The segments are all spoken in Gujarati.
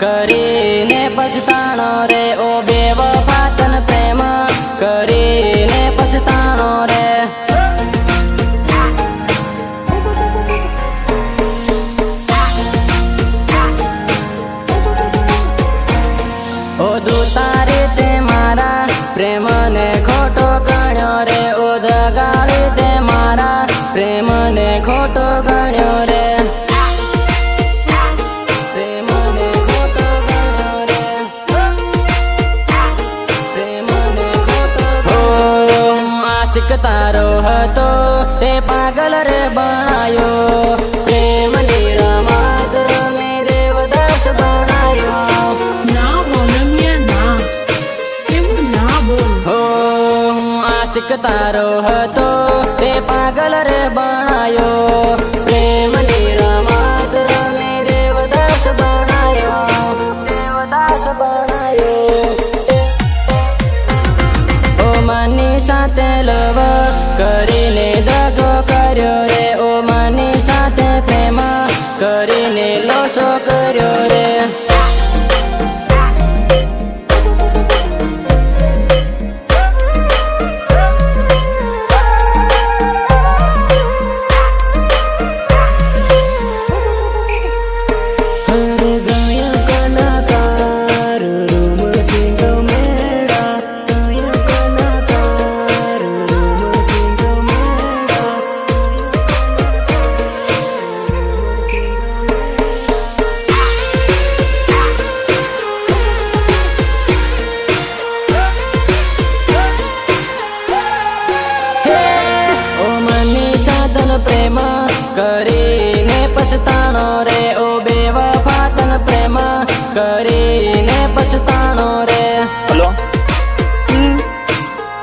કરીને પછતાણો રે ઓ બેવફા તન પ્રેમ કરીને પછતાણો રે ઓ દૂતારે તે મારા પ્રેમને ખોટો ગણ્યો રે ઓ દગાડે તે મારા પ્રેમને ખોટો ગણ્યો રે પ્રેમને ખોટો ગણ્યો રે પ્રેમને ખોટો આશિક તારો હતો તે પાગલ રે બનાયો પ્રેમની રમત રમે દેવદાસ બનાયો આશિક તારો હતો તે પાગલ રે બનાયો પ્રેમની રમત રમે દેવદાસ બનાયો દેવદાસ બનાયો ઓ મની સાથે લવ કરીને દગો કર્યો રે ઓ મની સાથે પ્રેમ કરીને લોસો કર્યો રે પ્રેમ કરીને પછતાણો રે ઓ બેવફા તન પ્રેમ કરીને પછતાણો રે हेलो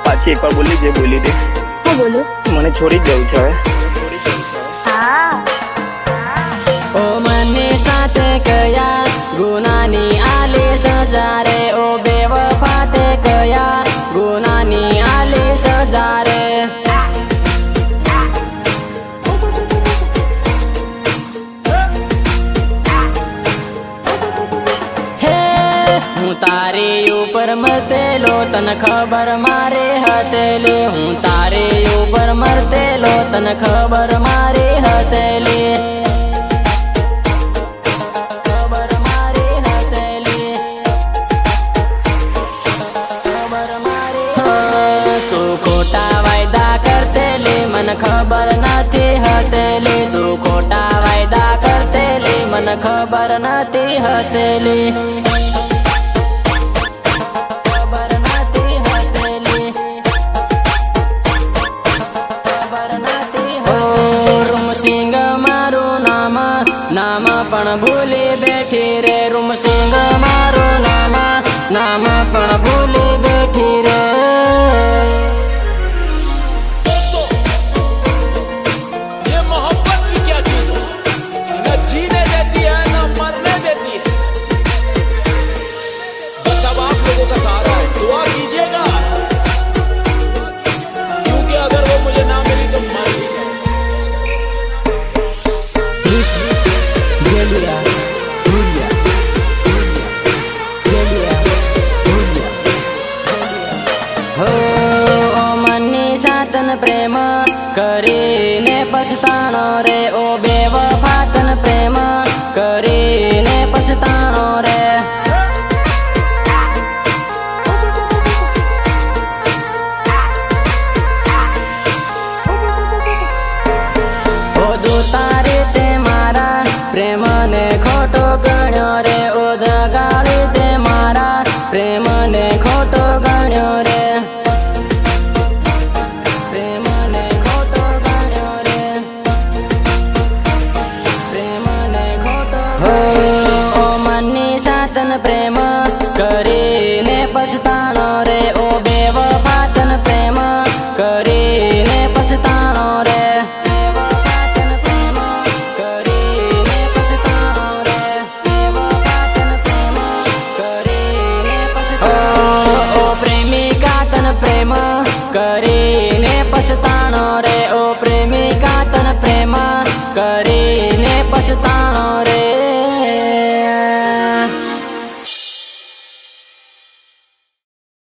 पाછી એકવાર બોલી જે બોલી દે હા બોલો મને છોડી જ જવું છે હવે હા ઓ મને સાથે કયા ગુનાની આલે સજા રે ઓ બેવફા તે કયા ગુનાની આલે સજા રે હું તારી ઉપર મરતેલો તને ખબર મારે હતેલી હું તારી ઉપર મરતેલો તને ખબર મારે હતેલી ખબર મારે હતેલી ખબર મારે તું ખોટા વાયદા કરતેલી મને ખબર નથી હતેલી તું ખોટા વાયદા કરતેલી મને ખબર નથી હતેલી નામ પણ ભૂલી બેઠી રે રૂમસિંગ મારું નામ પણ ભૂલી બેઠી રે ये मोहब्बत की क्या चीज है न जीने देती है न मरने देती है बस अब आप लोगों का सहारा है दुआ कीजिएगा क्योंकि अगर वो मुझे ना मिली तो मर भी પ્રેમ કરીને પછતાણો રે ઓ બેવફા તન પ્રેમ કરીને પછતાણો રે ઓ દૂતારે તે મારા પ્રેમને ખોટો ગણ્યો રે ઓ દગાડે તે મારા પ્રેમને ખોટો ગણ્યો રે પ્રેમ